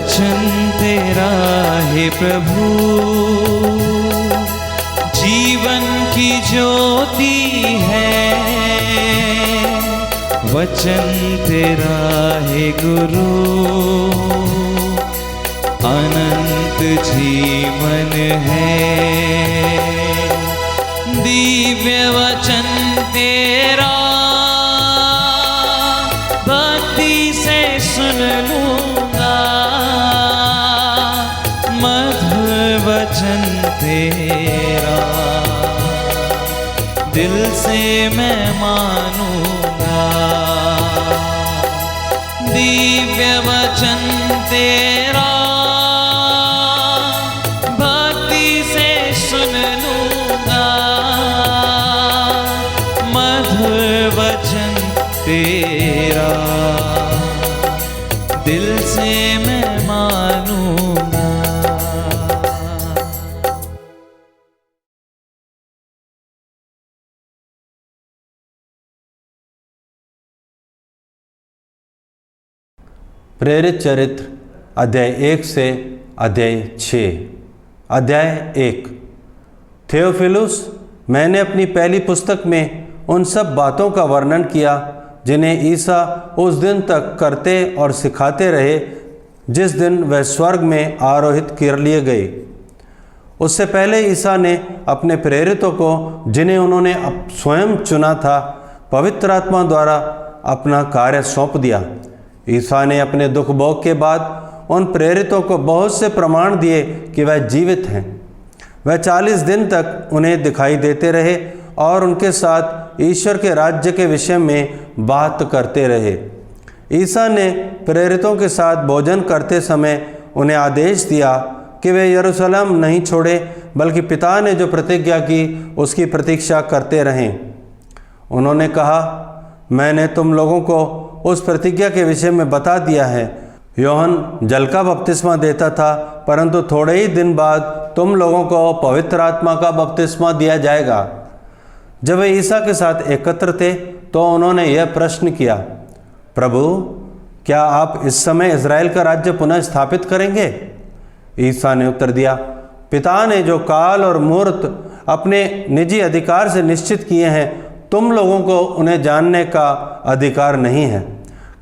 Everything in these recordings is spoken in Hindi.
वचन तेरा है प्रभु, जीवन की ज्योति है। वचन तेरा है गुरु, अनंत जीवन है। दिव्य वचन तेरा भक्ति से सुन लूंगा, मधुर वचन तेरा दिल से मैं मानूंगा। दिव्य वचन तेरा भक्ति से सुन लूंगा, मधुर वचन तेरा दिल से मैं मानूंगा। प्रेरित चरित्र अध्याय 1 से अध्याय 6। अध्याय 1। थियोफिलुस, मैंने अपनी पहली पुस्तक में उन सब बातों का वर्णन किया जिन्हें ईसा उस दिन तक करते और सिखाते रहे जिस दिन वह स्वर्ग में आरोहित कर लिए गए। उससे पहले ईसा ने अपने प्रेरितों को, जिन्हें उन्होंने स्वयं चुना था, पवित्र आत्मा द्वारा अपना कार्य सौंप दिया। ईसा ने अपने दुख भोग के बाद उन प्रेरितों को बहुत से प्रमाण दिए कि वह जीवित हैं। वह 40 दिन तक उन्हें दिखाई देते रहे और उनके साथ ईश्वर के राज्य के विषय में बात करते रहे। ईसा ने प्रेरितों के साथ भोजन करते समय उन्हें आदेश दिया कि वे यरूशलेम नहीं छोड़े, बल्कि पिता ने जो प्रतिज्ञा की उसकी प्रतीक्षा करते रहें। उन्होंने कहा, मैंने तुम लोगों को उस प्रतिज्ञा के विषय में बता दिया है। योहन जल का बपतिस्मा देता था, परंतु थोड़े ही दिन बाद तुम लोगों को पवित्र आत्मा का बपतिस्मा दिया जाएगा। जब वे ईसा के साथ एकत्र थे तो उन्होंने यह प्रश्न किया, प्रभु, क्या आप इस समय इज़राइल का राज्य पुनः स्थापित करेंगे? ईसा ने उत्तर दिया, पिता ने जो काल और मुहूर्त अपने निजी अधिकार से निश्चित किए हैं, तुम लोगों को उन्हें जानने का अधिकार नहीं है,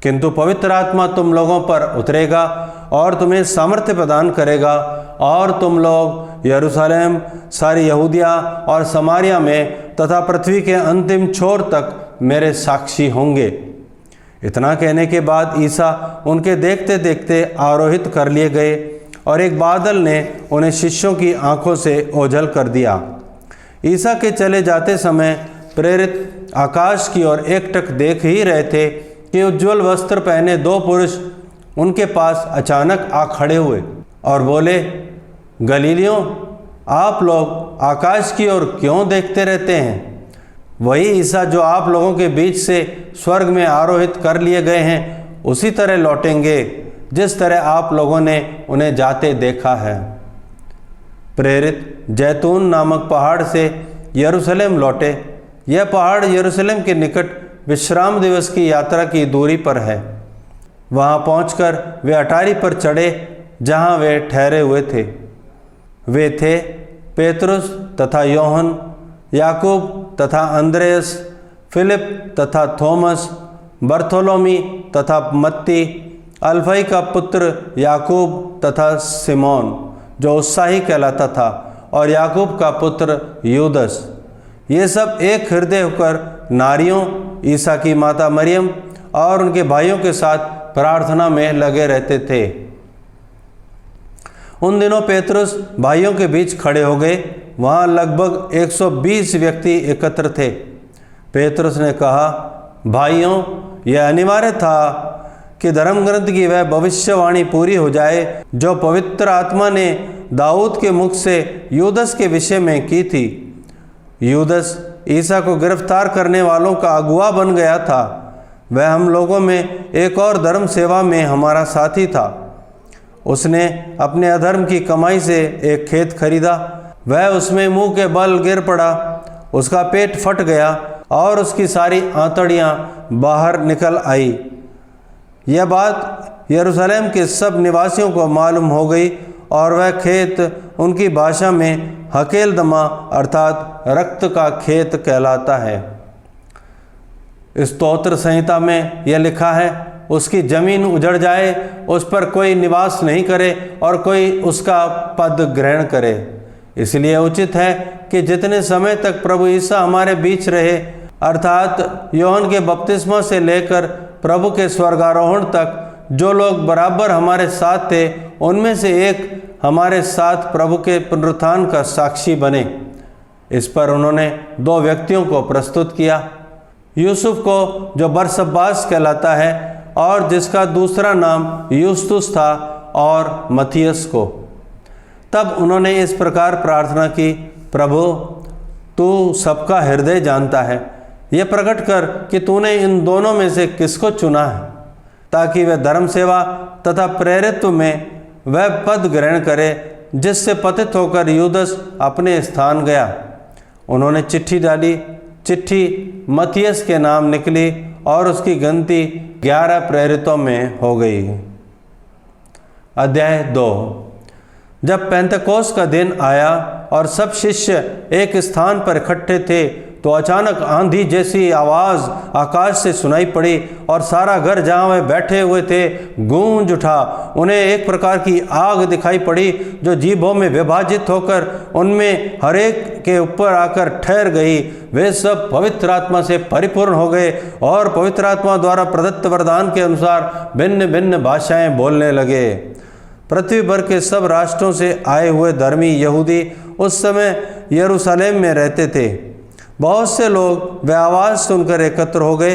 किंतु पवित्र आत्मा तुम लोगों पर उतरेगा और तुम्हें सामर्थ्य प्रदान करेगा, और तुम लोग यरूशलेम, सारी यहूदिया और समारिया में तथा पृथ्वी के अंतिम छोर तक मेरे साक्षी होंगे। इतना कहने के बाद ईसा उनके देखते देखते आरोहित कर लिए गए और एक बादल ने उन्हें शिष्यों की आंखों से ओझल कर दिया। ईसा के चले जाते समय प्रेरित आकाश की ओर एकटक देख ही रहे थे कि उज्ज्वल वस्त्र पहने 2 पुरुष उनके पास अचानक आ खड़े हुए और बोले, गलीलियों, आप लोग आकाश की ओर क्यों देखते रहते हैं? वही ईसा जो आप लोगों के बीच से स्वर्ग में आरोहित कर लिए गए हैं, उसी तरह लौटेंगे जिस तरह आप लोगों ने उन्हें जाते देखा है। प्रेरित जैतून नामक पहाड़ से यरूशलेम लौटे। यह पहाड़ यरूशलेम के निकट विश्राम दिवस की यात्रा की दूरी पर है। वहाँ पहुंचकर वे अटारी पर चढ़े जहाँ वे ठहरे हुए थे। वे थे पेतरुस तथा योहन, याकूब तथा अंद्रेयस, फिलिप तथा थोमस, बर्थोलोमी तथा मत्ती, अल्फई का पुत्र याकूब तथा सिमोन जो उत्साही कहलाता था, और याकूब का पुत्र यूदस। ये सब एक हृदय होकर नारियों, ईसा की माता मरियम और उनके भाइयों के साथ प्रार्थना में लगे रहते थे। उन दिनों पेतरुस भाइयों के बीच खड़े हो गए। वहाँ लगभग 120 व्यक्ति एकत्र थे। पेतरुस ने कहा, भाइयों, यह अनिवार्य था कि धर्म ग्रंथ की वह भविष्यवाणी पूरी हो जाए जो पवित्र आत्मा ने दाऊद के मुख से यूदस के विषय में की थी। यूदस ईसा को गिरफ्तार करने वालों का अगुआ बन गया था। वह हम लोगों में एक और धर्म सेवा में हमारा साथी था। उसने अपने अधर्म की कमाई से एक खेत खरीदा। वह उसमें मुंह के बल गिर पड़ा, उसका पेट फट गया और उसकी सारी आंतड़ियाँ बाहर निकल आई। यह बात यरूशलेम के सब निवासियों को मालूम हो गई और वह खेत उनकी भाषा में हकेलदमा अर्थात रक्त का खेत कहलाता है। स्तोत्र संहिता में यह लिखा है, उसकी जमीन उजड़ जाए, उस पर कोई निवास नहीं करे और कोई उसका पद ग्रहण करे। इसलिए उचित है कि जितने समय तक प्रभु ईसा हमारे बीच रहे, अर्थात यूहन्ना के बपतिस्मा से लेकर प्रभु के स्वर्गारोहण तक, जो लोग बराबर हमारे साथ थे, उनमें से एक हमारे साथ प्रभु के पुनरुत्थान का साक्षी बने। इस पर उन्होंने 2 व्यक्तियों को प्रस्तुत किया, यूसुफ को जो बरसब्बास कहलाता है और जिसका दूसरा नाम यूस्तुस था, और मथियस को। तब उन्होंने इस प्रकार प्रार्थना की, प्रभु तू सबका हृदय जानता है, यह प्रकट कर कि तूने इन दोनों में से किसको चुना है, ताकि वह धर्म सेवा तथा प्रेरित्व में वह पद ग्रहण करे जिससे पतित होकर यूदस अपने स्थान गया। उन्होंने चिट्ठी डाली, चिट्ठी मथियस के नाम निकली और उसकी गिनती 11 प्रेरितों में हो गई। अध्याय 2। जब पेंतकोस का दिन आया और सब शिष्य एक स्थान पर इकट्ठे थे, तो अचानक आंधी जैसी आवाज़ आकाश से सुनाई पड़ी और सारा घर जहाँ वे बैठे हुए थे गूंज उठा। उन्हें एक प्रकार की आग दिखाई पड़ी जो जीभों में विभाजित होकर उनमें हर एक के ऊपर आकर ठहर गई। वे सब पवित्र आत्मा से परिपूर्ण हो गए और पवित्र आत्मा द्वारा प्रदत्त वरदान के अनुसार भिन्न भिन्न भाषाएं बोलने लगे। पृथ्वी भर के सब राष्ट्रों से आए हुए धर्मी यहूदी उस समय यरूशलेम में रहते थे। बहुत से लोग वह आवाज़ सुनकर एकत्र हो गए।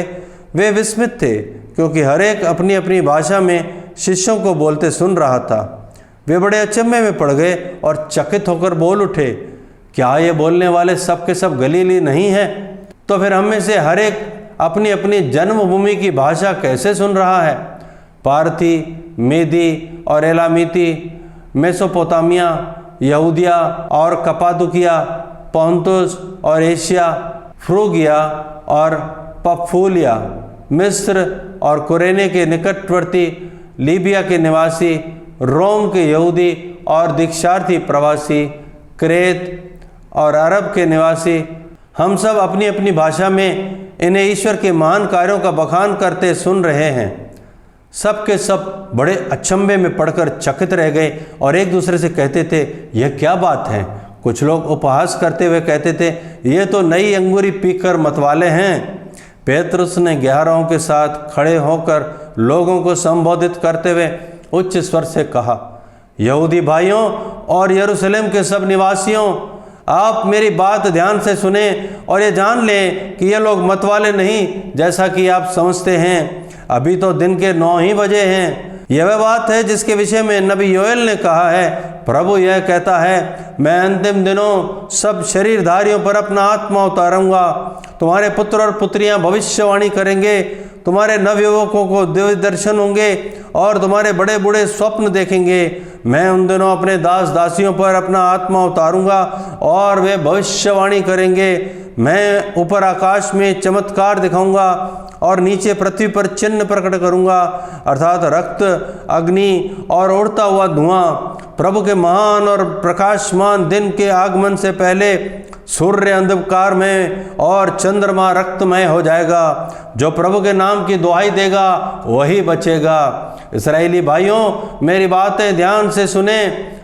वे विस्मित थे क्योंकि हर एक अपनी अपनी भाषा में शिष्यों को बोलते सुन रहा था। वे बड़े अचंभे में पड़ गए और चकित होकर बोल उठे, क्या ये बोलने वाले सब के सब गलीली नहीं हैं? तो फिर हम में से हर एक अपनी अपनी जन्मभूमि की भाषा कैसे सुन रहा है? पारथी, मेदी और एलामीती, मेसोपोटामिया, यहूदिया और कपादुकिया, पोंतुस और एशिया, फ्रूगिया और पफूलिया, मिस्र और कुरेने के निकटवर्ती, लीबिया के निवासी, रोम के यहूदी और दीक्षार्थी प्रवासी, क्रेत और अरब के निवासी, हम सब अपनी अपनी भाषा में इन्हें ईश्वर के महान कार्यों का बखान करते सुन रहे हैं। सब के सब बड़े अचंभे में पड़कर चकित रह गए और एक दूसरे से कहते थे, यह क्या बात है? कुछ लोग उपहास करते हुए कहते थे, ये तो नई अंगूरी पीकर मतवाले हैं। पेतरुस ने 11 के साथ खड़े होकर लोगों को संबोधित करते हुए उच्च स्वर से कहा, यहूदी भाइयों और यरूशलेम के सब निवासियों, आप मेरी बात ध्यान से सुने और ये जान लें कि ये लोग मतवाले नहीं जैसा कि आप समझते हैं। अभी तो दिन के 9 ही बजे हैं। यह वह बात है जिसके विषय में नबी योएल ने कहा है, प्रभु यह कहता है, मैं अंतिम दिनों सब शरीरधारियों पर अपना आत्मा उतारूंगा। तुम्हारे पुत्र और पुत्रियां भविष्यवाणी करेंगे, तुम्हारे नवयुवकों को दिव्य दर्शन होंगे और तुम्हारे बड़े बूढ़े स्वप्न देखेंगे। मैं उन दिनों अपने दास दासियों पर अपना आत्मा उतारूंगा और वे भविष्यवाणी करेंगे। मैं ऊपर आकाश में चमत्कार दिखाऊंगा और नीचे पृथ्वी पर चिन्ह प्रकट करूंगा, अर्थात रक्त, अग्नि और उड़ता हुआ धुआं। प्रभु के महान और प्रकाशमान दिन के आगमन से पहले सूर्य अंधकार में और चंद्रमा रक्तमय हो जाएगा। जो प्रभु के नाम की दुहाई देगा वही बचेगा। इस्राएली भाइयों, मेरी बातें ध्यान से सुने।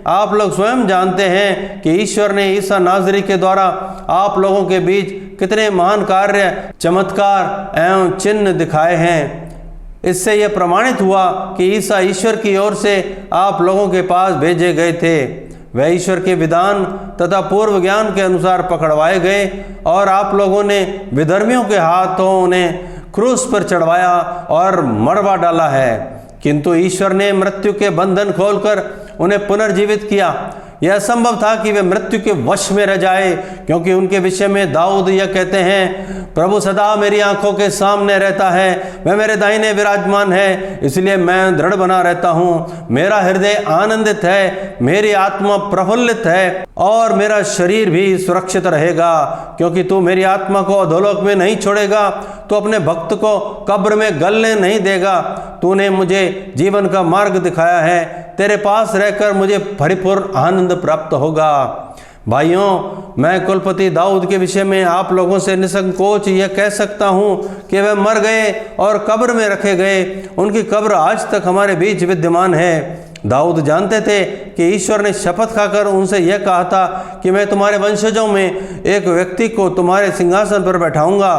आप लोग स्वयं जानते हैं कि ईश्वर ने ईसा नाज़री के द्वारा आप लोगों के बीच कितने महान कार्य, चमत्कार एवं चिन्ह दिखाए हैं। इससे यह प्रमाणित हुआ कि ईसा ईश्वर की ओर से आप लोगों के पास भेजे गए थे। वह ईश्वर के विधान तथा पूर्व ज्ञान के अनुसार पकड़वाए गए और आप लोगों ने विधर्मियों के हाथों उन्हें क्रूस पर चढ़वाया और मरवा डाला है। किंतु ईश्वर ने मृत्यु के बंधन खोलकर उन्हें पुनर्जीवित किया। यह संभव था कि वे मृत्यु के वश में रह जाए, क्योंकि उनके विषय में दाऊद यह कहते हैं, प्रभु सदा मेरी आंखों के सामने रहता है, वह मेरे दाहिने विराजमान है, इसलिए मैं दृढ़ बना रहता हूँ। मेरा हृदय आनंदित है, मेरी आत्मा प्रफुल्लित है और मेरा शरीर भी सुरक्षित रहेगा, क्योंकि तू मेरी आत्मा को अधोलोक में नहीं छोड़ेगा। तो अपने भक्त को कब्र में गलने नहीं देगा। तूने मुझे जीवन का मार्ग दिखाया है, तेरे पास रहकर मुझे परिपूर्ण आनंद प्राप्त होगा। भाइयों, मैं कुलपति दाऊद के विषय में आप लोगों से निसंकोच यह कह सकता हूँ कि वे मर गए और कब्र में रखे गए। उनकी कब्र आज तक हमारे बीच विद्यमान है। दाऊद जानते थे कि ईश्वर ने शपथ खाकर उनसे यह कहा था कि मैं तुम्हारे वंशजों में एक व्यक्ति को तुम्हारे सिंहासन पर बैठाऊंगा।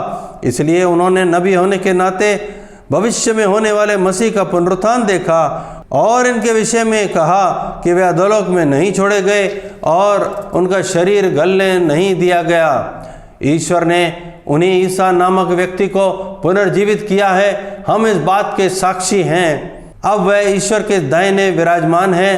इसलिए उन्होंने नबी होने के नाते भविष्य में होने वाले मसीह का पुनरुत्थान देखा और इनके विषय में कहा कि वे अधोलोक में नहीं छोड़े गए और उनका शरीर गलने नहीं दिया गया। ईश्वर ने उन्हीं ईसा नामक व्यक्ति को पुनर्जीवित किया है। हम इस बात के साक्षी हैं। अब वह ईश्वर के दाहिने विराजमान हैं।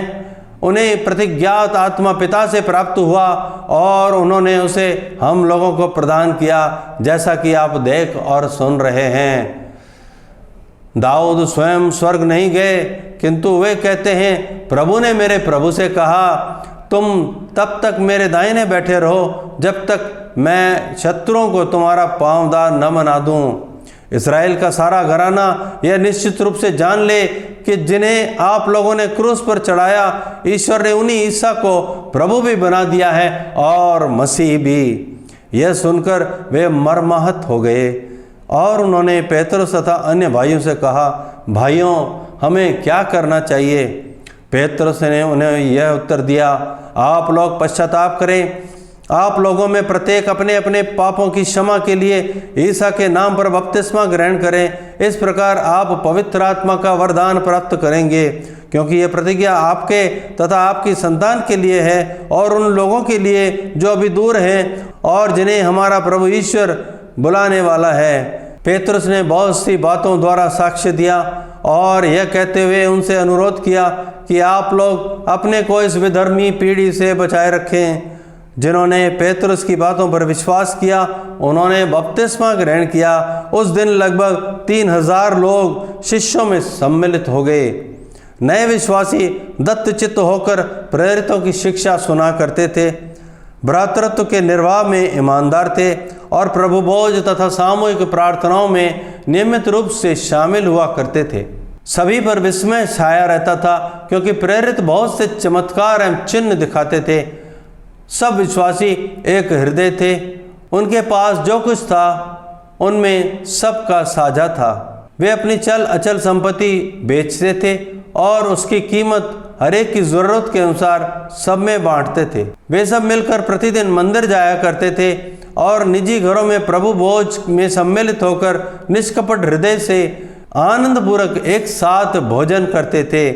उन्हें प्रतिज्ञात आत्मा पिता से प्राप्त हुआ और उन्होंने उसे हम लोगों को प्रदान किया, जैसा कि आप देख और सुन रहे हैं। दाऊद स्वयं स्वर्ग नहीं गए, किंतु वे कहते हैं, प्रभु ने मेरे प्रभु से कहा, तुम तब तक मेरे दाहिने बैठे रहो जब तक मैं शत्रुओं को तुम्हारा पांवदार न बना दूं। इस्राएल का सारा घराना यह निश्चित रूप से जान ले कि जिन्हें आप लोगों ने क्रूस पर चढ़ाया, ईश्वर ने उन्हीं ईसा को प्रभु भी बना दिया है और मसीह भी। यह सुनकर वे मर्माहत हो गए और उन्होंने पेतरुस तथा अन्य भाइयों से कहा, भाइयों, हमें क्या करना चाहिए? पेतरुस ने उन्हें यह उत्तर दिया, आप लोग पश्चाताप करें। आप लोगों में प्रत्येक अपने अपने पापों की क्षमा के लिए ईसा के नाम पर बपतिस्मा ग्रहण करें। इस प्रकार आप पवित्र आत्मा का वरदान प्राप्त करेंगे, क्योंकि यह प्रतिज्ञा आपके तथा आपकी संतान के लिए है और उन लोगों के लिए जो अभी दूर हैं और जिन्हें हमारा प्रभु ईश्वर बुलाने वाला है। पेतरुस ने बहुत सी बातों द्वारा साक्ष्य दिया और यह कहते हुए उनसे अनुरोध किया कि आप लोग अपने को इस विधर्मी पीढ़ी से बचाए रखें। जिन्होंने पेतरुस की बातों पर विश्वास किया, उन्होंने बपतिस्मा ग्रहण किया। उस दिन लगभग 3000 लोग शिष्यों में सम्मिलित हो गए। नए विश्वासी दत्तचित्त होकर प्रेरितों की शिक्षा सुना करते थे, भ्रातृत्व के निर्वाह में ईमानदार थे और प्रभु भोज तथा सामूहिक प्रार्थनाओं में नियमित रूप से शामिल हुआ करते थे। सभी पर विस्मय छाया रहता था, क्योंकि प्रेरित बहुत से चमत्कार एवं चिन्ह दिखाते थे। सब विश्वासी एक हृदय थे। उनके पास जो कुछ था उनमें सबका साझा था। वे अपनी चल अचल संपत्ति बेचते थे और उसकी कीमत हरेक की जरूरत के अनुसार सब में बांटते थे। वे सब मिलकर प्रतिदिन मंदिर जाया करते थे और निजी घरों में प्रभु भोज में सम्मिलित होकर निष्कपट हृदय से आनंदपूर्वक एक साथ भोजन करते थे।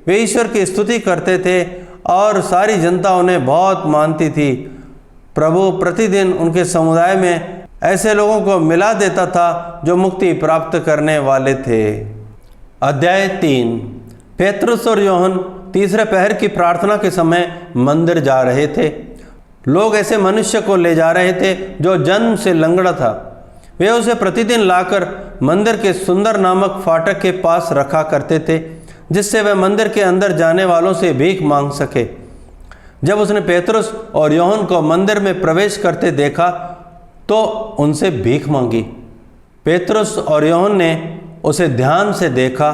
वे ईश्वर की स्तुति करते थे और सारी जनता उन्हें बहुत मानती थी। प्रभु प्रतिदिन उनके समुदाय में ऐसे लोगों को मिला देता था जो मुक्ति प्राप्त करने वाले थे। अध्याय 3। पेतरुस और यूहन्ना तीसरे पहर की प्रार्थना के समय मंदिर जा रहे थे। लोग ऐसे मनुष्य को ले जा रहे थे जो जन्म से लंगड़ा था। वे उसे प्रतिदिन लाकर मंदिर के सुंदर नामक फाटक के पास रखा करते थे, जिससे वह मंदिर के अंदर जाने वालों से भीख मांग सके। जब उसने पेतरुस और यूहन्ना को मंदिर में प्रवेश करते देखा तो उनसे भीख मांगी। पेतरुस और यूहन्ना ने उसे ध्यान से देखा।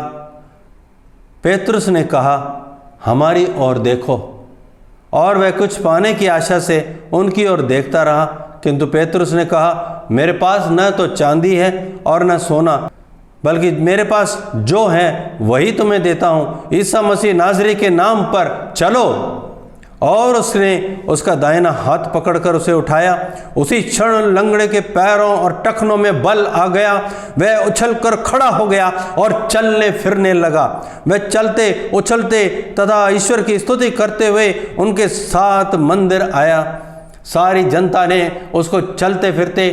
पेतरुस ने कहा, हमारी ओर देखो, और वह कुछ पाने की आशा से उनकी ओर देखता रहा। किंतु पेतरुस ने कहा, मेरे पास न तो चांदी है और न सोना, बल्कि मेरे पास जो है वही तुम्हें देता हूँ। ईसा मसीह नाज़री के नाम पर चलो। और उसने उसका दाहिना हाथ पकड़कर उसे उठाया। उसी क्षण लंगड़े के पैरों और टखनों में बल आ गया। वह उछलकर खड़ा हो गया और चलने फिरने लगा। वह चलते उछलते तथा ईश्वर की स्तुति करते हुए उनके साथ मंदिर आया। सारी जनता ने उसको चलते फिरते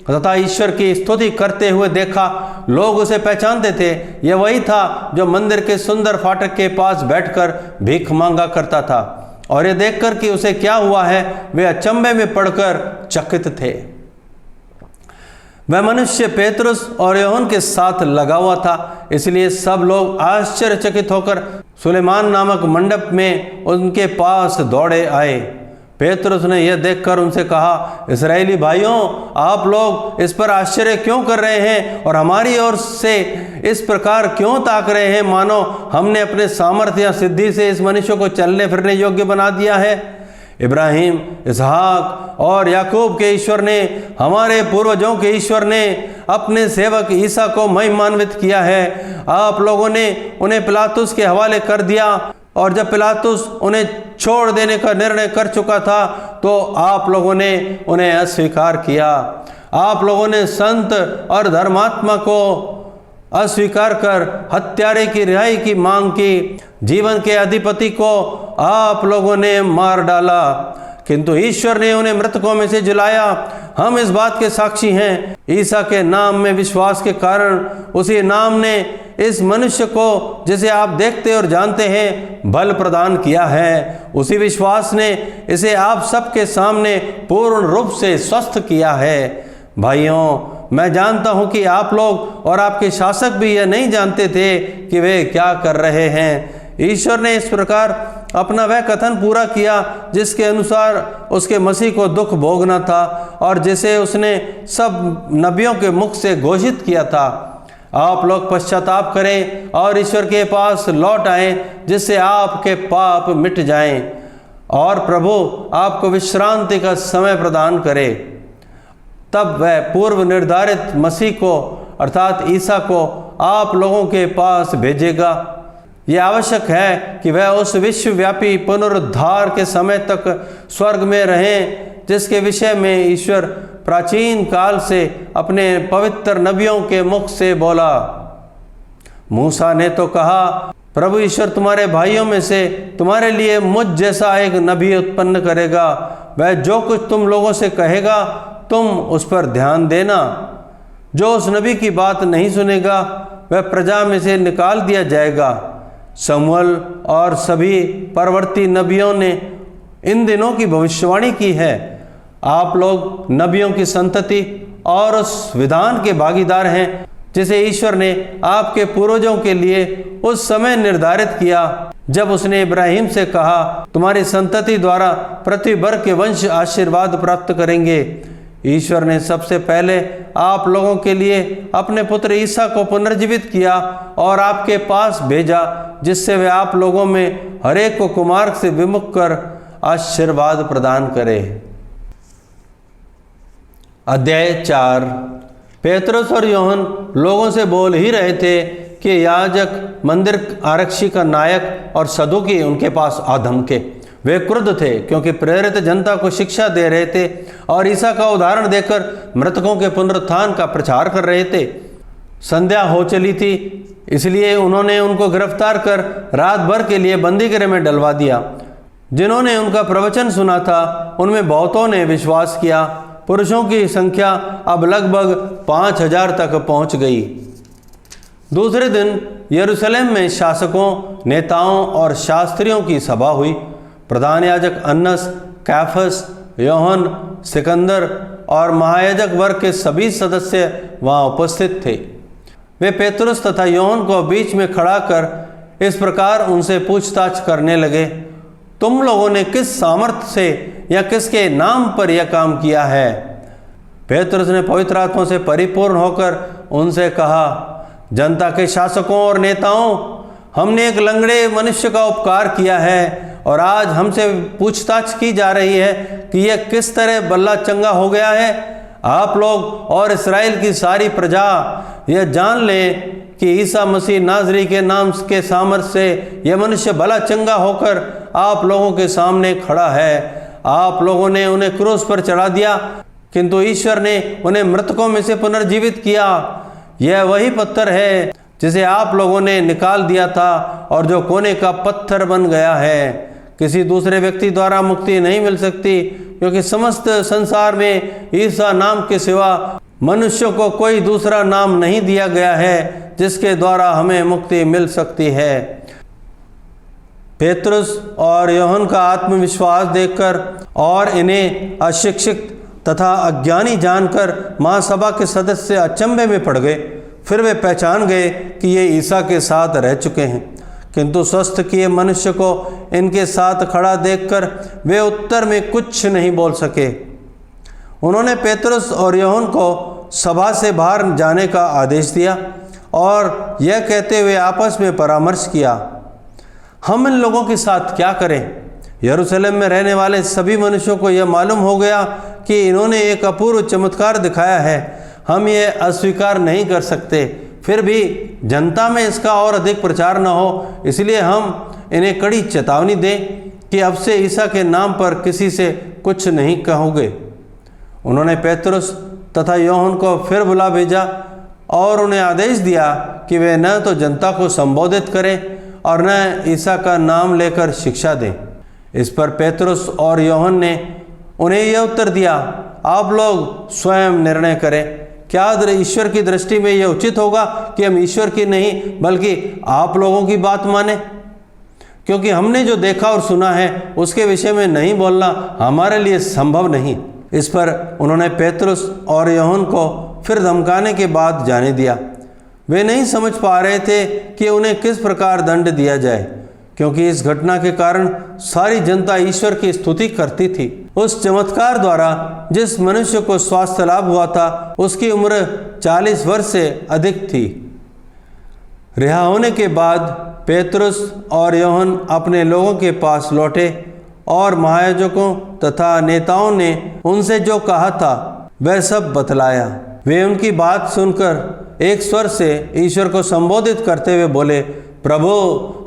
तथा ईश्वर की स्तुति करते हुए देखा। लोग उसे पहचानते थे। यह वही था जो मंदिर के सुंदर फाटक के पास बैठकर भीख मांगा करता था। और यह देखकर कि उसे क्या हुआ है, वे अचंभे में पड़कर चकित थे। वह मनुष्य पेतरुस और यूहन्ना के साथ लगा हुआ था, इसलिए सब लोग आश्चर्यचकित होकर सुलेमान नामक मंडप में उनके पास दौड़े आए। पेतरुस ने यह देखकर उनसे कहा, इस्राएली भाइयों, आप लोग इस पर आश्चर्य क्यों कर रहे हैं और हमारी ओर से इस प्रकार क्यों ताक रहे हैं, मानो हमने अपने सामर्थ्य या सिद्धि से इस मनुष्य को चलने फिरने योग्य बना दिया है। इब्राहिम, इसहाक और याकूब के ईश्वर ने, हमारे पूर्वजों के ईश्वर ने अपने सेवक ईसा को महिमान्वित किया है। आप लोगों ने उन्हें पिलातुस के हवाले कर दिया, और जब पिलातुस उन्हें छोड़ देने का निर्णय कर चुका था तो आप लोगों ने उन्हें अस्वीकार किया। आप लोगों ने संत और धर्मात्मा को अस्वीकार कर हत्यारे की रिहाई की मांग की। जीवन के अधिपति को आप लोगों ने मार डाला, किंतु ईश्वर ने उन्हें मृतकों में से जिलाया। हम इस बात के साक्षी हैं। ईसा के नाम में विश्वास के कारण उसी नाम ने इस मनुष्य को, जिसे आप देखते और जानते हैं, बल प्रदान किया है। उसी विश्वास ने इसे आप सबके सामने पूर्ण रूप से स्वस्थ किया है। भाइयों, मैं जानता हूं कि आप लोग और आपके शासक भी यह नहीं जानते थे कि वे क्या कर रहे हैं। ईश्वर ने इस प्रकार अपना वह कथन पूरा किया जिसके अनुसार उसके मसीह को दुख भोगना था और जिसे उसने सब नबियों के मुख से घोषित किया था। आप लोग पश्चाताप करें और ईश्वर के पास लौट आएं, जिससे आपके पाप मिट जाएं और प्रभु आपको विश्रांति का समय प्रदान करे। तब वह पूर्व निर्धारित मसीह को अर्थात ईसा को आप लोगों के पास भेजेगा। यह आवश्यक है कि वह उस विश्वव्यापी पुनरुद्धार के समय तक स्वर्ग में रहें, जिसके विषय में ईश्वर प्राचीन काल से अपने पवित्र नबियों के मुख से बोला। मूसा ने तो कहा, प्रभु ईश्वर तुम्हारे भाइयों में से तुम्हारे लिए मुझ जैसा एक नबी उत्पन्न करेगा। वह जो कुछ तुम लोगों से कहेगा तुम उस पर ध्यान देना। जो उस नबी की बात नहीं सुनेगा वह प्रजा में से निकाल दिया जाएगा। शमूएल और सभी परवर्ती नबियों ने इन दिनों की भविष्यवाणी की है। आप लोग नबियों की संतति और उस विधान के भागीदार हैं जिसे ईश्वर ने आपके पूर्वजों के लिए उस समय निर्धारित किया जब उसने इब्राहिम से कहा, तुम्हारी संतति द्वारा पृथ्वी भर के वंश आशीर्वाद प्राप्त करेंगे। ईश्वर ने सबसे पहले आप लोगों के लिए अपने पुत्र ईसा को पुनर्जीवित किया और आपके पास भेजा, जिससे वे आप लोगों में हर एक को कुमार्ग से विमुख कर आशीर्वाद प्रदान करे। अध्याय 4। पेतरुस और यूहन्ना लोगों से बोल ही रहे थे कि याजक, मंदिर आरक्षी का नायक और सदूकी उनके पास आ धमके। वे क्रुद्ध थे क्योंकि प्रेरित जनता को शिक्षा दे रहे थे और ईसा का उदाहरण देकर मृतकों के पुनरुत्थान का प्रचार कर रहे थे। संध्या हो चली थी, इसलिए उन्होंने उनको गिरफ्तार कर रात भर के लिए बंदीगृह में डलवा दिया। जिन्होंने उनका प्रवचन सुना था उनमें बहुतों ने विश्वास किया। पुरुषों की संख्या अब लगभग 5000 तक पहुंच गई। दूसरे दिन यरूशलेम में शासकों, नेताओं और शास्त्रियों की सभा हुई। प्रधान याजक अन्नस, कैफस, यूहन्ना, सिकंदर और महायाजक वर्ग के सभी सदस्य वहां उपस्थित थे। वे पेतरुस तथा यूहन्ना को बीच में खड़ा कर इस प्रकार उनसे पूछताछ करने लगे, तुम लोगों ने किस सामर्थ्य से या किसके नाम पर यह काम किया है? पेतरुस ने पवित्र आत्मा से परिपूर्ण होकर उनसे कहा, जनता के शासकों और नेताओं, हमने एक लंगड़े मनुष्य का उपकार किया है और आज हमसे पूछताछ की जा रही है कि यह किस तरह बल्ला चंगा हो गया है। आप लोग और इस्राएल की सारी प्रजा यह जान लें कि ईसा मसीह नाजरी के नाम के सामर्थ्य से यह मनुष्य भला चंगा होकर आप लोगों के सामने खड़ा है। आप लोगों ने उन्हें क्रूस पर चढ़ा दिया, किंतु ईश्वर ने उन्हें मृतकों में से पुनर्जीवित किया। यह वही पत्थर है जिसे आप लोगों ने निकाल दिया था और जो कोने का पत्थर बन गया है। किसी दूसरे व्यक्ति द्वारा मुक्ति नहीं मिल सकती, क्योंकि समस्त संसार में ईसा नाम के सिवा मनुष्यों को कोई दूसरा नाम नहीं दिया गया है जिसके द्वारा हमें मुक्ति मिल सकती है। पेतरुस और यूहन्ना का आत्मविश्वास देखकर और इन्हें अशिक्षित तथा अज्ञानी जानकर महासभा के सदस्य अचंभे में पड़ गए। फिर वे पहचान गए कि ये ईसा के साथ रह चुके हैं, किंतु स्वस्थ किए मनुष्य को इनके साथ खड़ा देखकर वे उत्तर में कुछ नहीं बोल सके। उन्होंने पेतरुस और यूहन्ना को सभा से बाहर जाने का आदेश दिया और यह कहते हुए आपस में परामर्श किया, हम इन लोगों के साथ क्या करें? यरूशलेम में रहने वाले सभी मनुष्यों को यह मालूम हो गया कि इन्होंने एक अपूर्व चमत्कार दिखाया है। हम ये अस्वीकार नहीं कर सकते, फिर भी जनता में इसका और अधिक प्रचार न हो, इसलिए हम इन्हें कड़ी चेतावनी दें कि अब से ईसा के नाम पर किसी से कुछ नहीं कहोगे। उन्होंने पेतरुस तथा यूहन्ना को फिर बुला भेजा और उन्हें आदेश दिया कि वे न तो जनता को संबोधित करें और न ईसा का नाम लेकर शिक्षा दें। इस पर पेतरुस और यूहन्ना ने उन्हें यह उत्तर दिया, आप लोग स्वयं निर्णय करें। क्या ईश्वर की दृष्टि में यह उचित होगा कि हम ईश्वर की नहीं बल्कि आप लोगों की बात माने? क्योंकि हमने जो देखा और सुना है उसके विषय में नहीं बोलना हमारे लिए संभव नहीं। इस पर उन्होंने पेतरुस और यूहन्ना को फिर धमकाने के बाद जाने दिया। वे नहीं समझ पा रहे थे कि उन्हें किस प्रकार दंड दिया जाए, क्योंकि इस घटना के कारण सारी जनता ईश्वर की स्तुति करती थी। उस चमत्कार द्वारा जिस मनुष्य को स्वास्थ्य लाभ हुआ था उसकी उम्र 40 वर्ष से अधिक थी। रिहा होने के बाद पेतरुस और यूहन्ना अपने लोगों के पास लौटे और महायाजकों तथा नेताओं ने उनसे जो कहा था वह सब बतलाया। वे उनकी बात सुनकर एक स्वर से ईश्वर को संबोधित करते हुए बोले, प्रभु,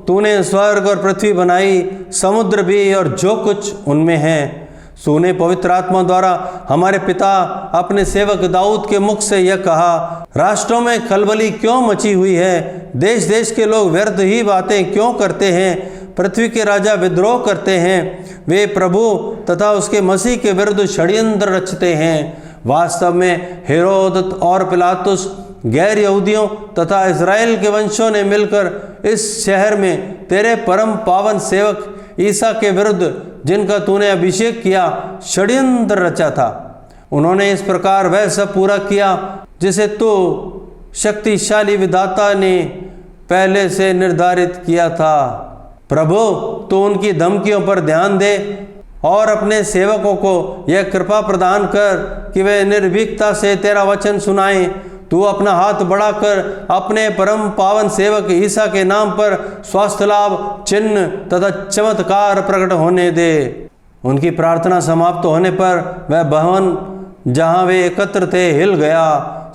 तूने स्वर्ग और पृथ्वी बनाई, समुद्र भी और जो कुछ उनमें है। तूने पवित्र आत्मा द्वारा हमारे पिता अपने सेवक दाऊद के मुख से यह कहा, राष्ट्रों में खलबली क्यों मची हुई है? देश देश के लोग व्यर्थ ही बातें क्यों करते हैं? पृथ्वी के राजा विद्रोह करते हैं, वे प्रभु तथा उसके मसीह के विरुद्ध षड्यंत्र रचते हैं। वास्तव में हेरोद और पिलातुस गैर यहूदियों तथा इज़राइल के वंशों ने मिलकर इस शहर में तेरे परम पावन सेवक ईसा के विरुद्ध, जिनका तूने अभिषेक किया, षड्यंत्र रचा था। उन्होंने इस प्रकार वह सब पूरा किया जिसे तू शक्तिशाली विधाता ने पहले से निर्धारित किया था। प्रभु, तू उनकी धमकियों पर ध्यान दे और अपने सेवकों को यह कृपा प्रदान कर कि वे निर्भीकता से तेरा वचन सुनाएं। तू अपना हाथ बढ़ाकर अपने परम पावन सेवक ईसा के नाम पर स्वास्थ्य लाभ, चिन्ह तथा चमत्कार प्रकट होने दे। उनकी प्रार्थना समाप्त होने पर वह भवन जहाँ वे एकत्र थे हिल गया।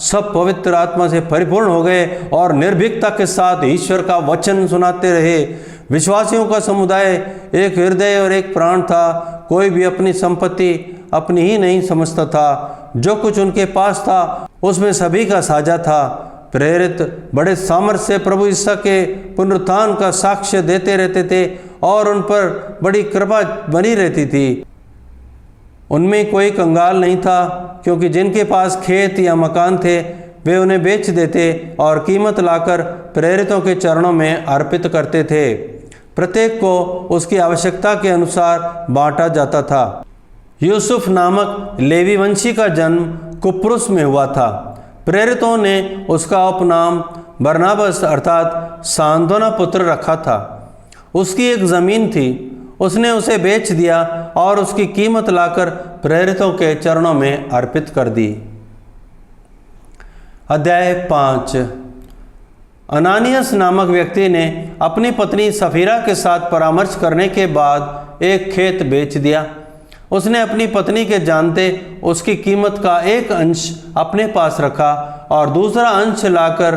सब पवित्र आत्मा से परिपूर्ण हो गए और निर्भीकता के साथ ईश्वर का वचन सुनाते रहे। विश्वासियों का समुदाय एक हृदय और एक प्राण था। कोई भी अपनी संपत्ति अपनी ही नहीं समझता था। जो कुछ उनके पास था उसमें सभी का साझा था। प्रेरित बड़े सामर्थ्य से प्रभु ईसा के पुनरुत्थान का साक्ष्य देते रहते थे और उन पर बड़ी कृपा बनी रहती थी। उनमें कोई कंगाल नहीं था, क्योंकि जिनके पास खेत या मकान थे वे उन्हें बेच देते और कीमत लाकर प्रेरितों के चरणों में अर्पित करते थे। प्रत्येक को उसकी आवश्यकता के अनुसार बांटा जाता था। यूसुफ नामक लेवी वंशी का जन्म कुप्रुस में हुआ था। प्रेरितों ने उसका उपनाम बरनाबस अर्थात सांत्वना पुत्र रखा था। उसकी एक ज़मीन थी, उसने उसे बेच दिया और उसकी कीमत लाकर प्रेरितों के चरणों में अर्पित कर दी। अध्याय 5। अनानियस नामक व्यक्ति ने अपनी पत्नी सफीरा के साथ परामर्श करने के बाद एक खेत बेच दिया। उसने अपनी पत्नी के जानते उसकी कीमत का एक अंश अपने पास रखा और दूसरा अंश लाकर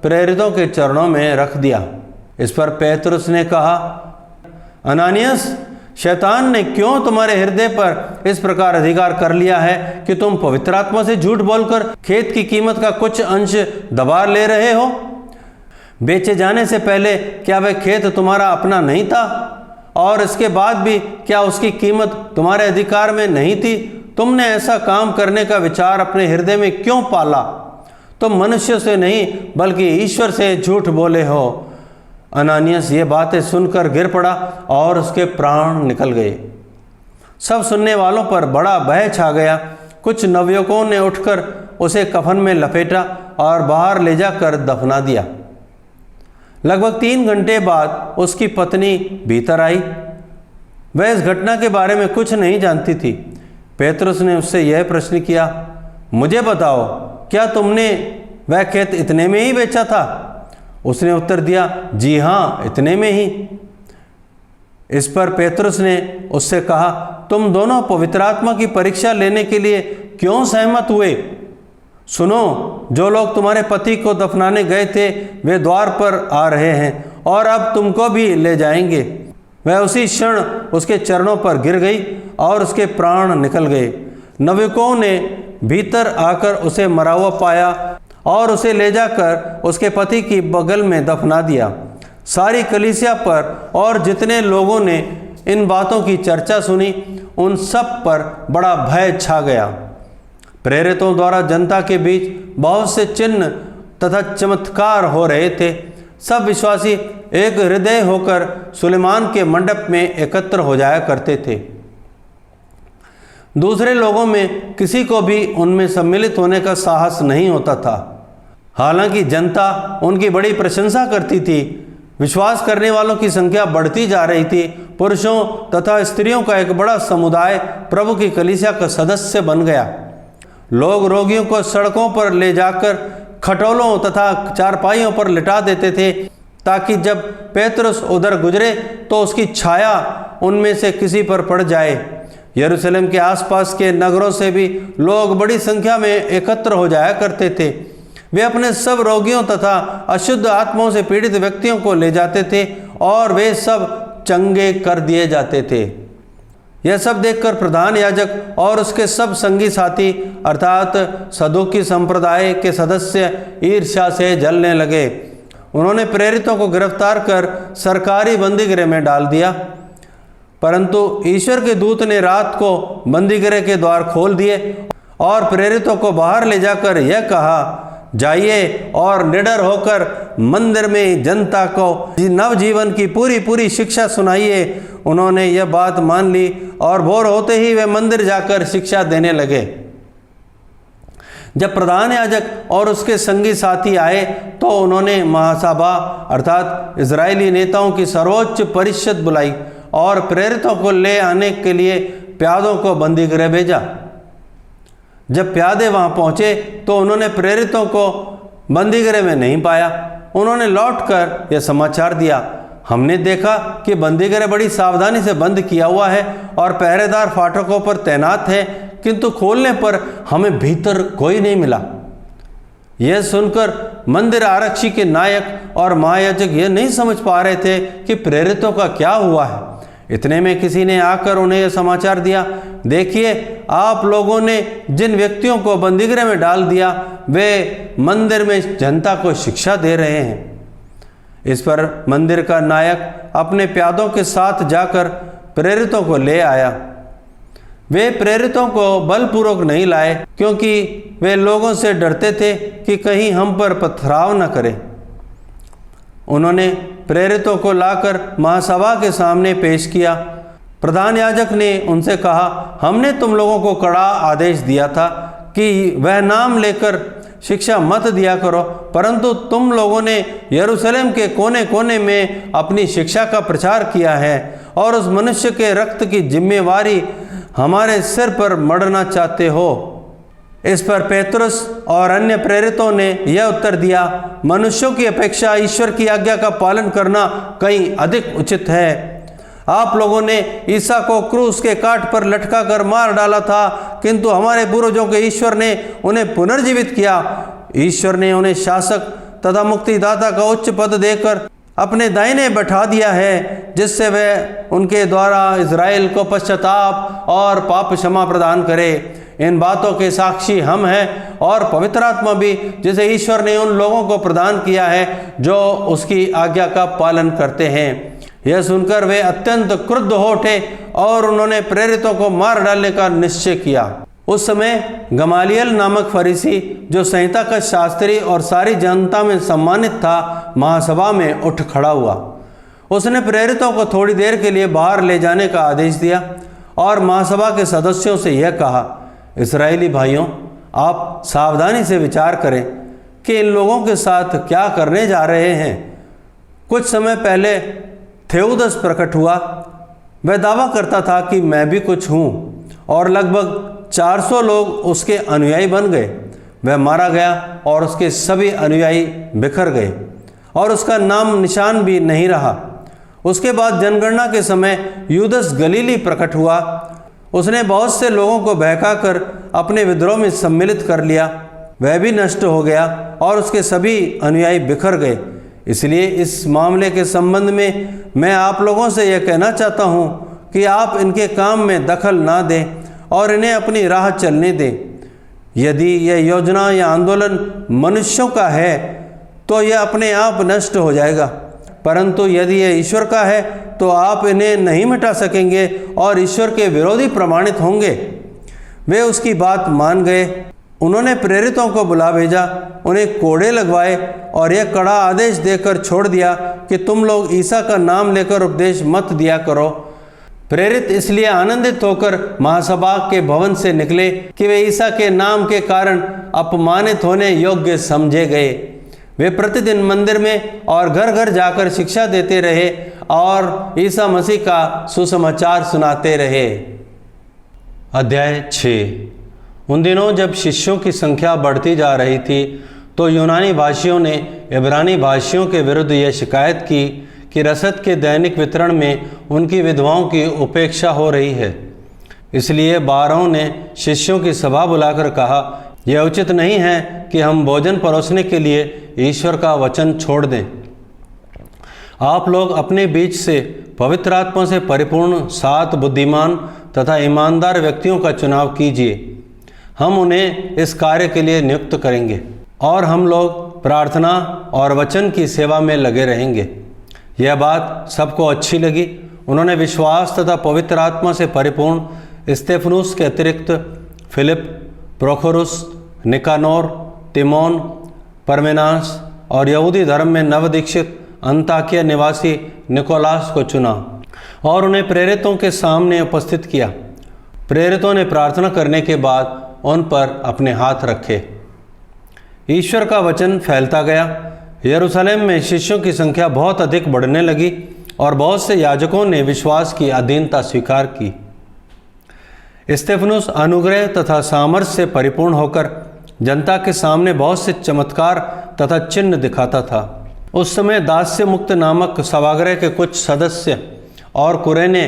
प्रेरितों के चरणों में रख दिया। इस पर पेतरुस ने कहा, अनानियस, शैतान ने क्यों तुम्हारे हृदय पर इस प्रकार अधिकार कर लिया है कि तुम पवित्र आत्मा से झूठ बोलकर खेत की कीमत का कुछ अंश दबा ले रहे हो? बेचे जाने से पहले क्या वह खेत तुम्हारा अपना नहीं था? और इसके बाद भी क्या उसकी कीमत तुम्हारे अधिकार में नहीं थी? तुमने ऐसा काम करने का विचार अपने हृदय में क्यों पाला? तुम मनुष्य से नहीं बल्कि ईश्वर से झूठ बोले हो। अनानियस ये बातें सुनकर गिर पड़ा और उसके प्राण निकल गए। सब सुनने वालों पर बड़ा भय छा गया। कुछ नवयुवकों ने उठकर उसे कफन में लपेटा और बाहर ले जाकर दफना दिया। लगभग 3 घंटे बाद उसकी पत्नी भीतर आई। वह इस घटना के बारे में कुछ नहीं जानती थी। पेतरुस ने उससे यह प्रश्न किया, मुझे बताओ, क्या तुमने वह खेत इतने में ही बेचा था? उसने उत्तर दिया, जी हाँ, इतने में ही। इस पर पेतरुस ने उससे कहा, तुम दोनों पवित्र आत्मा की परीक्षा लेने के लिए क्यों सहमत हुए? सुनो, जो लोग तुम्हारे पति को दफनाने गए थे वे द्वार पर आ रहे हैं और अब तुमको भी ले जाएंगे। वह उसी क्षण उसके चरणों पर गिर गई और उसके प्राण निकल गए। नविकों ने भीतर आकर उसे मरा हुआ पाया और उसे ले जाकर उसके पति की बगल में दफना दिया। सारी कलीसिया पर और जितने लोगों ने इन बातों की चर्चा सुनी उन सब पर बड़ा भय छा गया। प्रेरितों द्वारा जनता के बीच बहुत से चिन्ह तथा चमत्कार हो रहे थे। सब विश्वासी एक हृदय होकर सुलेमान के मंडप में एकत्र हो जाया करते थे। दूसरे लोगों में किसी को भी उनमें सम्मिलित होने का साहस नहीं होता था। हालांकि जनता उनकी बड़ी प्रशंसा करती थी। विश्वास करने वालों की संख्या बढ़ती जा रही थी। पुरुषों तथा स्त्रियों का एक बड़ा समुदाय प्रभु की कलीसिया का सदस्य बन गया। लोग रोगियों को सड़कों पर ले जाकर खटोलों तथा चारपाइयों पर लिटा देते थे ताकि जब पेतरुस उधर गुजरे तो उसकी छाया उनमें से किसी पर पड़ जाए। यरूशलेम के आसपास के नगरों से भी लोग बड़ी संख्या में एकत्र हो जाया करते थे। वे अपने सब रोगियों तथा अशुद्ध आत्माओं से पीड़ित व्यक्तियों को ले जाते थे और वे सब चंगे कर दिए जाते थे। यह सब देखकर प्रधान याजक और उसके सब संगी साथी अर्थात सदूकी संप्रदाय के सदस्य ईर्ष्या से जलने लगे। उन्होंने प्रेरितों को गिरफ्तार कर सरकारी बंदीगृह में डाल दिया। परंतु ईश्वर के दूत ने रात को बंदीगृह के द्वार खोल दिए और प्रेरितों को बाहर ले जाकर यह कहा, जाइए और निडर होकर मंदिर में जनता को नवजीवन की पूरी शिक्षा सुनाइए। उन्होंने यह बात मान ली और भोर होते ही वे मंदिर जाकर शिक्षा देने लगे। जब प्रधान याजक और उसके संगी साथी आए तो उन्होंने महासभा अर्थात इजरायली नेताओं की सर्वोच्च परिषद बुलाई और प्रेरितों को ले आने के लिए प्यादों को बंदीगृह भेजा। जब प्यादे वहां पहुंचे तो उन्होंने प्रेरितों को बंदीगृह में नहीं पाया। उन्होंने लौटकर यह समाचार दिया, हमने देखा कि बंदीगृह बड़ी सावधानी से बंद किया हुआ है और पहरेदार फाटकों पर तैनात है, किंतु खोलने पर हमें भीतर कोई नहीं मिला। यह सुनकर मंदिर आरक्षी के नायक और महायाजक यह नहीं समझ पा रहे थे कि प्रेरितों का क्या हुआ है। इतने में किसी ने आकर उन्हें यह समाचार दिया, देखिए आप लोगों ने जिन व्यक्तियों को बंदीगृह में डाल दिया वे मंदिर में जनता को शिक्षा दे रहे हैं। इस पर मंदिर का नायक अपने प्यादों के साथ जाकर प्रेरितों को ले आया। वे प्रेरितों को बलपूर्वक नहीं लाए क्योंकि वे लोगों से डरते थे कि कहीं हम पर पथराव न करें। उन्होंने प्रेरितों को लाकर महासभा के सामने पेश किया। प्रधान याजक ने उनसे कहा, हमने तुम लोगों को कड़ा आदेश दिया था कि वह नाम लेकर शिक्षा मत दिया करो, परंतु तुम लोगों ने यरूशलेम के कोने कोने में अपनी शिक्षा का प्रचार किया है और उस मनुष्य के रक्त की जिम्मेवारी हमारे सिर पर मढ़ना चाहते हो। इस पर पेतरुस और अन्य प्रेरितों ने यह उत्तर दिया, मनुष्यों की अपेक्षा ईश्वर की आज्ञा का पालन करना कहीं अधिक उचित है। आप लोगों ने ईसा को क्रूस के काट पर लटका कर मार डाला था, किंतु हमारे पूर्वजों के ईश्वर ने उन्हें पुनर्जीवित किया। ईश्वर ने उन्हें शासक तथा मुक्तिदाता का उच्च पद देकर अपने दाहिने बैठा दिया है, जिससे वह उनके द्वारा इजराइल को पश्चाताप और पाप क्षमा प्रदान करे। इन बातों के साक्षी हम हैं और पवित्र आत्मा भी, जिसे ईश्वर ने उन लोगों को प्रदान किया है जो उसकी आज्ञा का पालन करते हैं। यह सुनकर वे अत्यंत क्रुद्ध हो उठे और उन्होंने प्रेरितों को मार डालने का निश्चय किया। उस समय गमालियल नामक फरीसी, जो संहिता का शास्त्री और सारी जनता में सम्मानित था, महासभा में उठ खड़ा हुआ। उसने प्रेरितों को थोड़ी देर के लिए बाहर ले जाने का आदेश दिया और महासभा के सदस्यों से यह कहा, इस्राएली भाइयों, आप सावधानी से विचार करें कि इन लोगों के साथ क्या करने जा रहे हैं। कुछ समय पहले थेओदस प्रकट हुआ। वह दावा करता था कि मैं भी कुछ हूँ और लगभग 400 लोग उसके अनुयायी बन गए। वह मारा गया और उसके सभी अनुयायी बिखर गए और उसका नाम निशान भी नहीं रहा। उसके बाद जनगणना के समय यूदस गलीली प्रकट हुआ। उसने बहुत से लोगों को बहकाकर अपने विद्रोह में सम्मिलित कर लिया। वह भी नष्ट हो गया और उसके सभी अनुयायी बिखर गए। इसलिए इस मामले के संबंध में मैं आप लोगों से यह कहना चाहता हूँ कि आप इनके काम में दखल ना दें और इन्हें अपनी राह चलने दें। यदि यह योजना या आंदोलन मनुष्यों का है तो यह अपने आप नष्ट हो जाएगा, परंतु यदि यह ईश्वर का है तो आप इन्हें नहीं मिटा सकेंगे और ईश्वर के विरोधी प्रमाणित होंगे। वे उसकी बात मान गए। उन्होंने प्रेरितों को बुला भेजा, उन्हें कोड़े लगवाए और यह कड़ा आदेश देकर छोड़ दिया कि तुम लोग ईसा का नाम लेकर उपदेश मत दिया करो। प्रेरित इसलिए आनंदित होकर महासभा के भवन से निकले कि वे ईसा के नाम के कारण अपमानित होने योग्य समझे गए। वे प्रतिदिन मंदिर में और घर घर जाकर शिक्षा देते रहे और ईसा मसीह का सुसमाचार सुनाते रहे। अध्याय 6। उन दिनों जब शिष्यों की संख्या बढ़ती जा रही थी तो यूनानी भाषियों ने इब्रानी भाषियों के विरुद्ध यह शिकायत की कि रसद के दैनिक वितरण में उनकी विधवाओं की उपेक्षा हो रही है। इसलिए 12 ने शिष्यों की सभा बुलाकर कहा, यह उचित नहीं है कि हम भोजन परोसने के लिए ईश्वर का वचन छोड़ दें। आप लोग अपने बीच से पवित्र आत्मा से परिपूर्ण 7 बुद्धिमान तथा ईमानदार व्यक्तियों का चुनाव कीजिए। हम उन्हें इस कार्य के लिए नियुक्त करेंगे और हम लोग प्रार्थना और वचन की सेवा में लगे रहेंगे। यह बात सबको अच्छी लगी। उन्होंने विश्वास तथा पवित्र आत्मा से परिपूर्ण स्तेफनुस के अतिरिक्त फिलिप, प्रोखोरुस, निकानोर, तिमोन, परमेनास और यहूदी धर्म में नवदीक्षित अंताकिया निवासी निकोलास को चुना और उन्हें प्रेरितों के सामने उपस्थित किया। प्रेरितों ने प्रार्थना करने के बाद उन पर अपने हाथ रखे। ईश्वर का वचन फैलता गया। यरूशलेम में शिष्यों की संख्या बहुत अधिक बढ़ने लगी और बहुत से याजकों ने विश्वास की अधीनता स्वीकार की। स्तेफनुस अनुग्रह तथा सामर्थ्य से परिपूर्ण होकर जनता के सामने बहुत से चमत्कार तथा चिन्ह दिखाता था। उस समय दास्य मुक्त नामक सभागृह के कुछ सदस्य और कुरेने,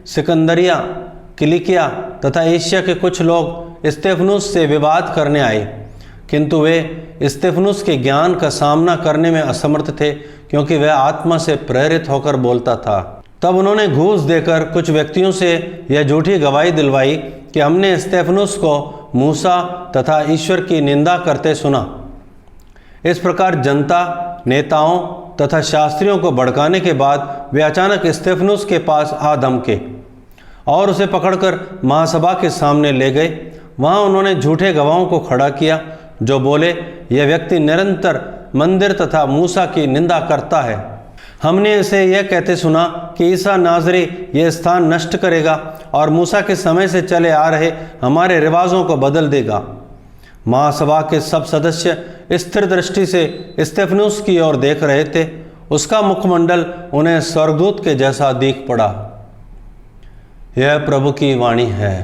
सिकंदरिया, किलिकिया तथा एशिया के कुछ लोग स्तेफनुस से विवाद करने आए, किंतु वे स्तेफनुस के ज्ञान का सामना करने में असमर्थ थे, क्योंकि वह आत्मा से प्रेरित होकर बोलता था। तब उन्होंने घूस देकर कुछ व्यक्तियों से यह झूठी गवाही दिलवाई कि हमने स्तेफनुस को मूसा तथा ईश्वर की निंदा करते सुना। इस प्रकार जनता, नेताओं तथा शास्त्रियों को भड़काने के बाद वे अचानक स्तेफनुस के पास आ धमके और उसे पकड़कर महासभा के सामने ले गए। वहाँ उन्होंने झूठे गवाहों को खड़ा किया जो बोले, यह व्यक्ति निरंतर मंदिर तथा मूसा की निंदा करता है। हमने इसे यह कहते सुना कि ईसा नाज़री यह स्थान नष्ट करेगा और मूसा के समय से चले आ रहे हमारे रिवाजों को बदल देगा। महासभा के सब सदस्य स्थिर दृष्टि से स्तेफनुस की ओर देख रहे थे। उसका मुखमंडल उन्हें स्वर्गदूत के जैसा दिख पड़ा। यह प्रभु की वाणी है।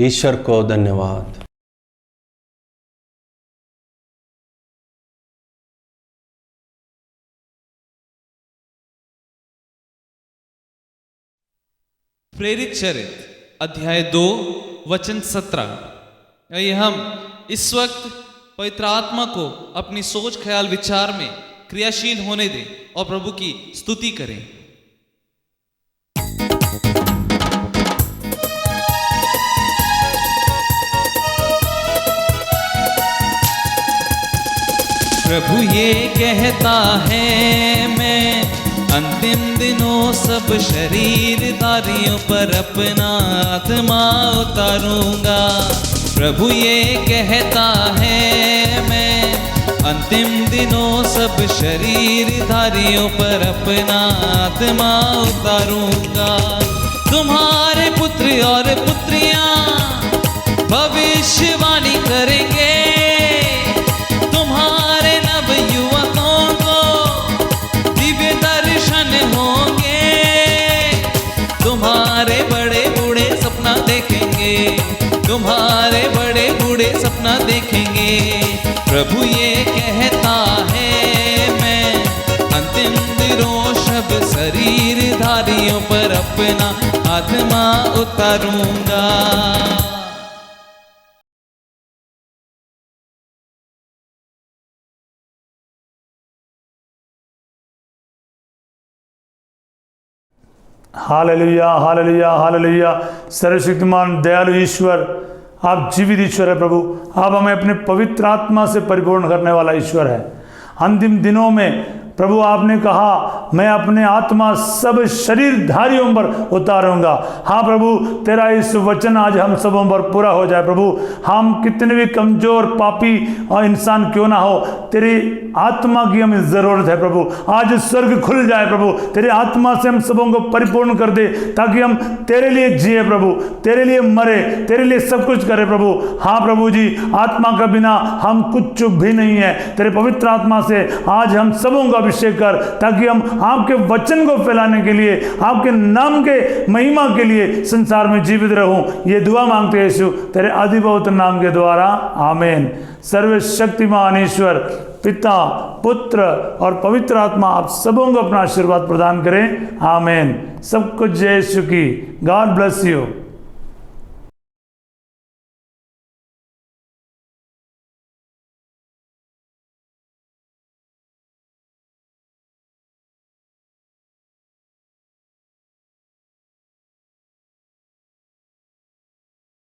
ईश्वर को धन्यवाद। प्रेरित चरित्र अध्याय 2 वचन 17। आइए हम इस वक्त पवित्र आत्मा को अपनी सोच, ख्याल, विचार में क्रियाशील होने दें और प्रभु की स्तुति करें। प्रभु ये कहता है, मैं अंतिम दिनों सब शरीरधारियों पर अपना आत्मा उतारूंगा। प्रभु ये कहता है, मैं अंतिम दिनों सब शरीरधारियों पर अपना आत्मा उतारूंगा। तुम्हारे पुत्र और पुत्रियां भविष्यवाणी करेंगे, तुम्हारे नव युवकों को दिव्य दर्शन तुम्हारे बड़े बूढ़े सपना देखेंगे। प्रभु ये कहता है मैं अंतिम दिनों शब शरीरधारियों पर अपना आत्मा उतारूंगा। Hallelujah, hallelujah, hallelujah. सर्वशक्तिमान दयालु ईश्वर, आप जीवित ईश्वर है प्रभु। आप हमें अपने पवित्र आत्मा से परिपूर्ण करने वाला ईश्वर है। अंतिम दिनों में प्रभु आपने कहा मैं अपने आत्मा सब शरीरधारियों पर उतारूंगा। हाँ प्रभु, तेरा इस वचन आज हम सबों पर पूरा हो जाए प्रभु। हम कितने भी कमजोर पापी और इंसान क्यों ना हो, तेरी आत्मा की हमें जरूरत है प्रभु। आज स्वर्ग खुल जाए प्रभु, तेरी आत्मा से हम सबों को परिपूर्ण कर दे, ताकि हम तेरे लिए जिए प्रभु, तेरे लिए मरे, तेरे लिए सब कुछ करें प्रभु। हाँ प्रभु जी, आत्मा का बिना हम कुछ भी नहीं है। तेरे पवित्र आत्मा से आज हम सबों का अभिषेक कर, ताकि हम आपके वचन को फैलाने के लिए, आपके नाम के महिमा के लिए संसार में जीवित रहूं। ये दुआ मांगते हैं यीशु तेरे अधिभौत नाम के द्वारा, आमीन। सर्वशक्तिमान ईश्वर पिता, पुत्र और पवित्र आत्मा आप सबों को अपना आशीर्वाद प्रदान करें, आमीन। सब कुछ जय यीशु की। God bless you.